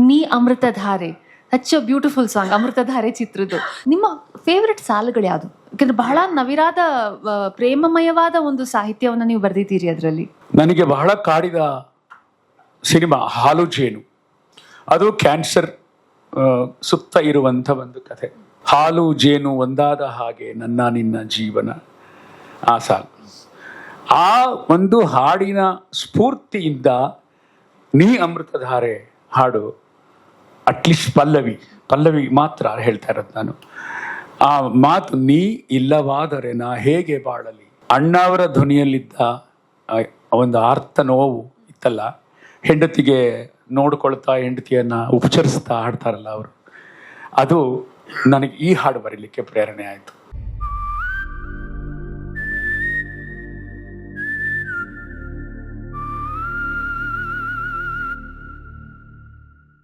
ನೀ Amruthadhare, such a beautiful song, Amruthadhare ಚಿತ್ರದ್ದು. ನಿಮ್ಮ ಫೇವ್ರೆಟ್ ಸಾಲುಗಳು ಯಾವುದು? ಯಾಕಂದ್ರೆ ಬಹಳ ನವಿರಾದ ಪ್ರೇಮಮಯವಾದ ಒಂದು ಸಾಹಿತ್ಯವನ್ನು ನೀವು ಬರೆದಿದ್ದೀರಿ ಅದರಲ್ಲಿ. ನನಗೆ ಬಹಳ ಕಾಡಿದ ಸಿನಿಮಾ ಹಾಲು ಜೇನು. ಅದು ಕ್ಯಾನ್ಸರ್ ಸುತ್ತ ಇರುವಂಥ ಒಂದು ಕಥೆ. ಹಾಲು ಜೇನು ಒಂದಾದ ಹಾಗೆ ನನ್ನ ನಿನ್ನ ಜೀವನ, ಆ ಸಾಲು. ಆ ಒಂದು ಹಾಡಿನ ಸ್ಫೂರ್ತಿಯಿಂದ ನೀ ಅಮೃತಧಾರೆ ಹಾಡು, ಅಟ್ಲೀಸ್ಟ್ ಪಲ್ಲವಿ ಮಾತ್ರ ಹೇಳ್ತಾ ಇರೋದು ನಾನು. ಆ ಮಾತು, ನೀ ಇಲ್ಲವಾದರೆ ನಾ ಹೇಗೆ ಬಾಳಲಿ. ಅಣ್ಣಾವರ ಧ್ವನಿಯಲ್ಲಿದ್ದ ಒಂದು ಆರ್ತ ನೋವು ಇತ್ತಲ್ಲ, ಹೆಂಡತಿಗೆ ನೋಡ್ಕೊಳ್ತಾ ಹೆಂಡತಿಯನ್ನು ಉಪಚರಿಸ್ತಾ ಹಾಡ್ತಾರಲ್ಲ ಅವರು, ಅದು ನನಗೆ ಈ ಹಾಡು ಬರೀಲಿಕ್ಕೆ ಪ್ರೇರಣೆ ಆಯಿತು.